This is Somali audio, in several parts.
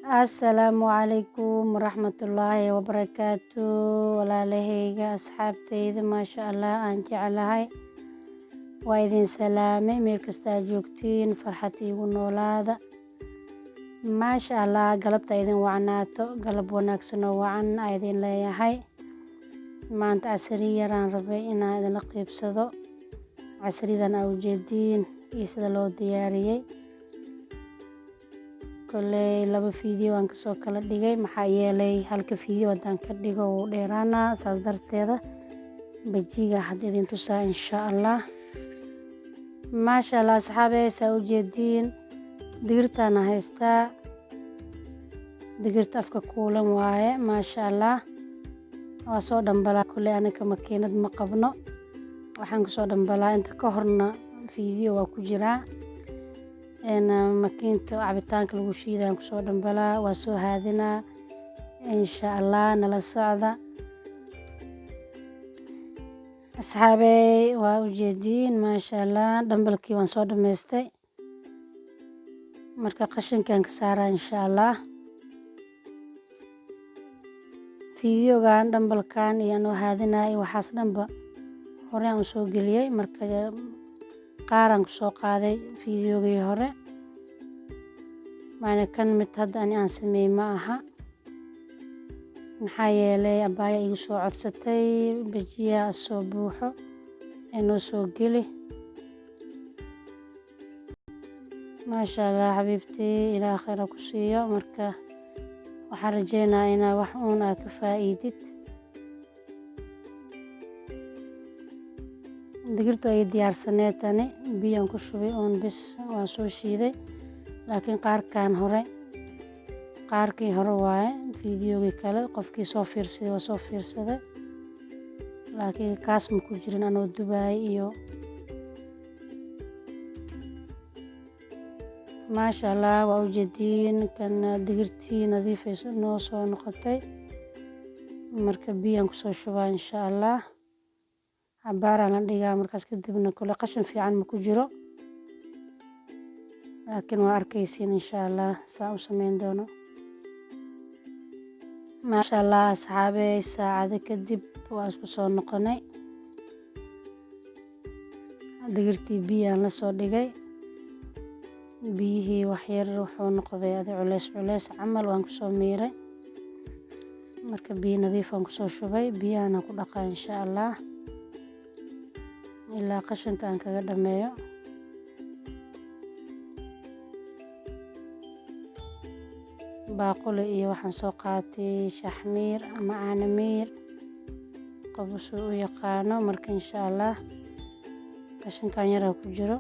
Asalaamu calaykum waraxmatullaahi wabarakaatu. Walaalahayga asxaabtayda maasha Allah aan jeclahay waa idin salaamay meel kasta aad joogtiin, farxad iigu noolaada. Maasha Allah galabta idin wacnaato, galab wanaagsan oo wacan aa idin leeyahay. Maanta casriya yaraan rabay inaan idinla qaybsado casriyadan aa ujeediin iyo sida loo diyaariyey. Koley laba video aan kasoo kala dhigay maxaa yeelay halka video haddaan ka dhigo wuu dheeraanaa, saas darteeda bajiga had idin tusaa insha Allah. Maasha Allah asxaabey saa ujeediin digirtaana haystaa, digirta afka kuulan waaye maasha Allah. waa soo dhambalaa koley aniga makiinad ma qabno, waxaan kusoo dhambalaa inta ka horna video waa ku jiraa makiinta cabitaanka lagu shiidaan kusoo dhambalaa, waa soo haadinaa insha Allah. nala socda asxaabey, waa ujeediin maasha Allah dhambalkii waan soo dhamaystay, marka qashinkaan ka saaraa insha Allah. Videogan dhambalkan iyo anoo haadinaa iyo waxaas dhanba hore aan usoo geliyey, marka qaaraan kusoo qaaday videogii hore, maana kan mid hadda ani aan sameeyey ma aha. maxaa yeelay abaaya igu soo codsatay bajiya soo buuxo ee noo soo geli. maasha Allah xabiibtii, ilaah khayr ha ku siiyo. marka waxaan rajeynayaa inaa wax uun aad ka faa'iidid. digirtu ay diyaarsaneed tani biyaan ku shubay uun bis waan soo shiiday, laakiin qaarkii hore waaye videogii kale qofkii soo fiirsaday waa soo fiirsaday, laakiin kaas ma ku jirin anoo dubaay iyo maasha Allah. waa ujeediin kan digirtii nadiifay noo soo noqotay, marka biyaan kusoo shubaa insha Allah. cabaaraan la dhigaa, markaas kadibna kole qashin fiican ma ku jiro, laakiin waa arkaysiin insha Allah saa u sameyn doono. maasha Allah asxaabey, saacado kadib waa isku soo noqonay, digirtii biyaan la soo dhigay, biyihii waxyar wuxuu noqday adi culeys camal, waan kusoo miiray, marka biyo nadiif aan kusoo shubay, biyahana ku dhaqaa insha Allah ilaa qashinka aan kaga dhameeyo. baaquli iyo waxaan soo qaatay shaxmiir ama caanamiir qof suu u yaqaano, marka insha Allah qashinkan yaraa ku jiro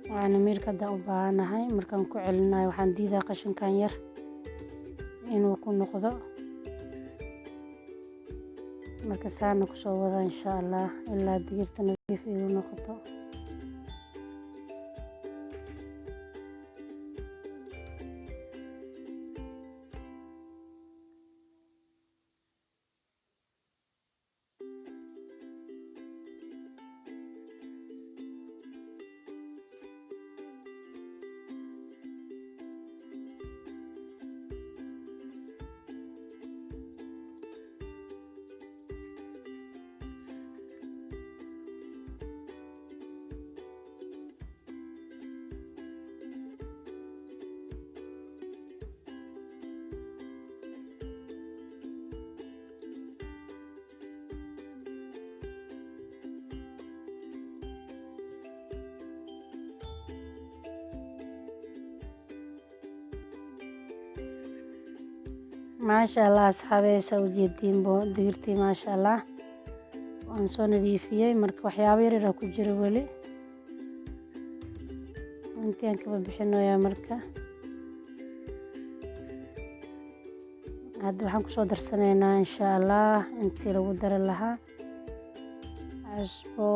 caanamiirka haddaan u baahanahay, markaan ku celinayo waxaan diidaa qashinkan yar inuu ku noqdo, marka saana kusoo wada insha Allah ilaa digirta nadiif igu noqoto. maasha Allah asxaabey, saa ujeediin digirtii maasha Allah waan soo nadiifiyey, marka waxyaabo yar yar ku jiro weli intii aan kaba bixinoyaa. marka hadda waxaan kusoo darsanaynaa insha Allah intii lagu dari lahaa cusbo,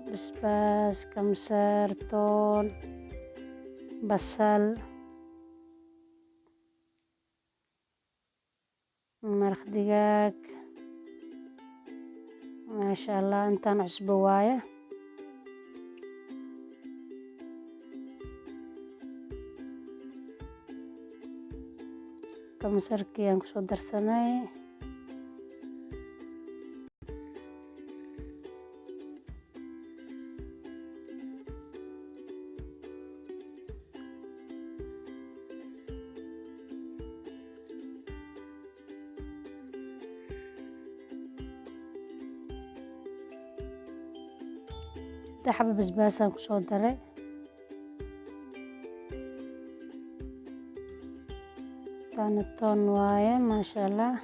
basbaas, kamsar, toon, basal, maraq digaag. maasha Allah intaan cusbo waaye. ka masarkii aan kusoo darsanay. xabo basbaas aan kusoo daray. Kana toon waaye maasha Allah.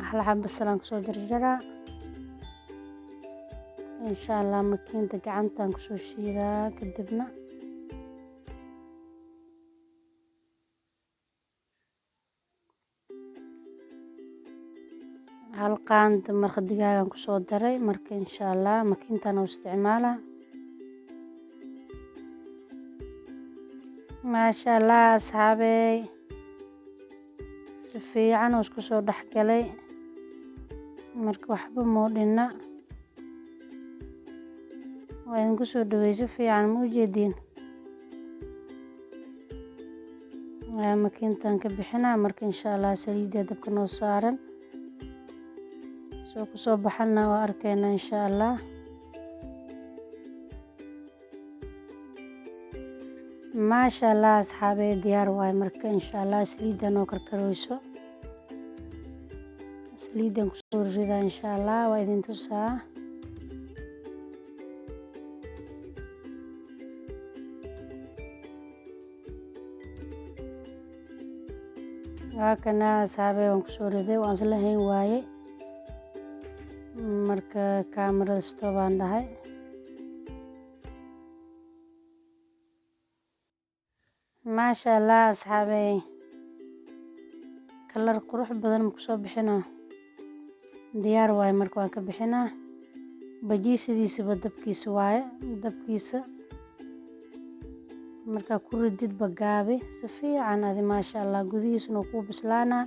hal xabo basal aan kusoo jarjaraa. insha Allah makiinta gacantaan kusoo shiidaa kadibna hal qaanda maraq digaagaan kusoo daray. marka insha Allah makiintaan u isticmaalaa. maasha Allah asxaabey, si fiican oo isku soo dhexgalay. marka waxba moo dhinna. waa idinku soo dhaweey si fiican ma u jeediin. makiintaan ka bixinaa. marka insha Allah saliidda dabka noo saaran soo kusoo baxana waa arkaynaa insha Allah. maasha Allah asxaabey, diyaar waaye. marka insha Allah saliidda noo karkarayso. saliiddan kusoo ridaa insha Allah, waa idin tusaa. waa kana asxaabey, waan kusoo riday. waan isla hayn waaye. marka kaamirada stop aan dhahay. maasha Allah asxaabey, kalar qurux badan ma kusoo bixino. diyaar waaye. marka waan ka bixinaa. bajiye sidiisaba dabkiisa waaye. dabkiisa markaa ku rididba gaabi si fiican adi maasha Allah. gudihiisana wuu kuu bislaanaa,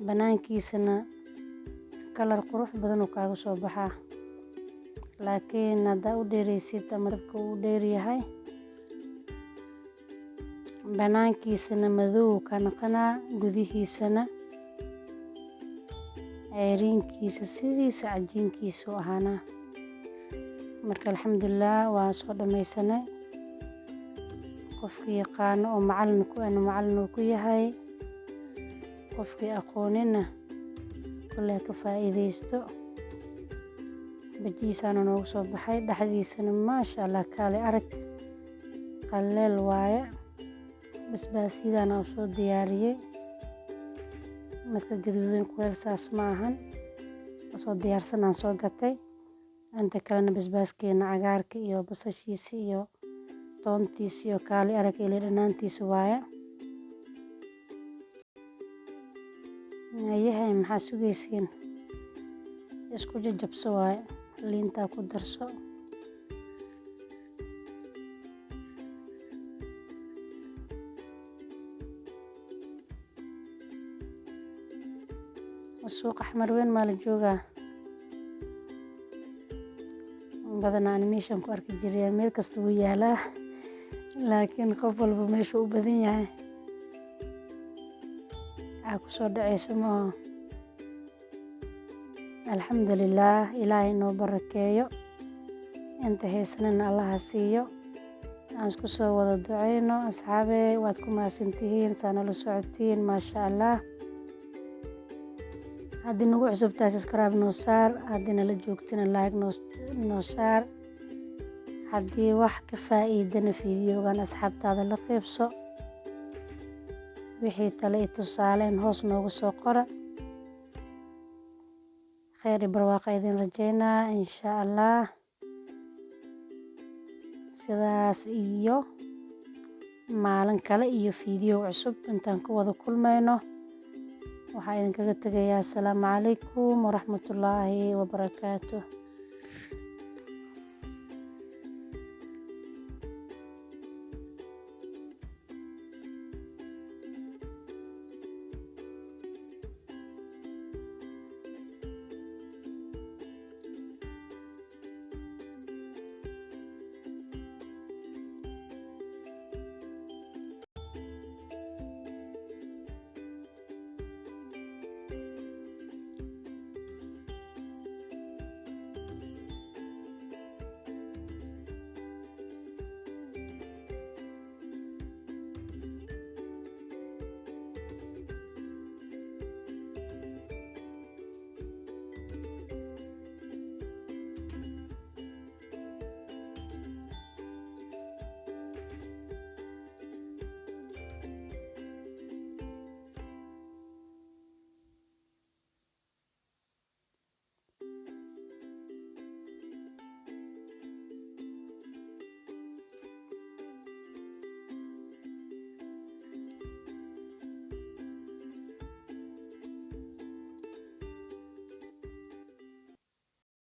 banaankiisana kalar qurux badan uu kaaga soo baxaa. laakiin haddaa u dheeraysid ama dabka uu dheer yahay, banaankiisana madow ka naqanaa, gudihiisana ceyriinkiisa sidiisa cajiinkiisa u ahaanaa. marka alxamdulilah waa soo dhamaysanay. qofkii yaqaano oo macallin uu ku yahay, qofkii aqoonina kulley ka faa'iidaysto. bajiisaana noogu soo baxay. dhexdiisana maasha Allah kaale arag qaleel waaye. basbaasiyadana u soo diyaariyey. marka gaduudan kuleel saas ma ahan. soo diyaarsan aan soo gatay. inta kalena basbaaskeena cagaarka iyo basashiisa iyo toontiisa iyo kaali arag iyo dhanaantiisa waaye. yahay maxaa sugaysiin? isku jajabso waaye. liintaa ku darso. suuq axmar weyn maa la joogaa. badanaa animation ku arki jiray. meel kasta wuu yaalaa, laakiin qof walba meeshuu u badan yahay aa kusoo dhacaysa maaho. alxamdulilah, ilaahay noo barakeeyo. inta haysanana allaha siiyo. aan isku soo wada duceyno. asxaabey, waad ku mahadsantihiin saana la socotiin. maasha Allah. haddii nagu cusubtahay subscribe noo saar. haddii nala joogtina like noo saar. haddii wax ka faa'iidana fiidiyoogan asxaabtaada la qaybso. wixii tale iyo tusaaleen hoos noogu soo qora. khayr iyo barwaaqa idin rajeynaa insha Allah. sidaas iyo maalin kale iyo fiidiyo cusub intaan ku wada kulmayno. waxaan idinkaga tegayaa asalaamu calaykum waraxmatullaahi wabarakaatuh.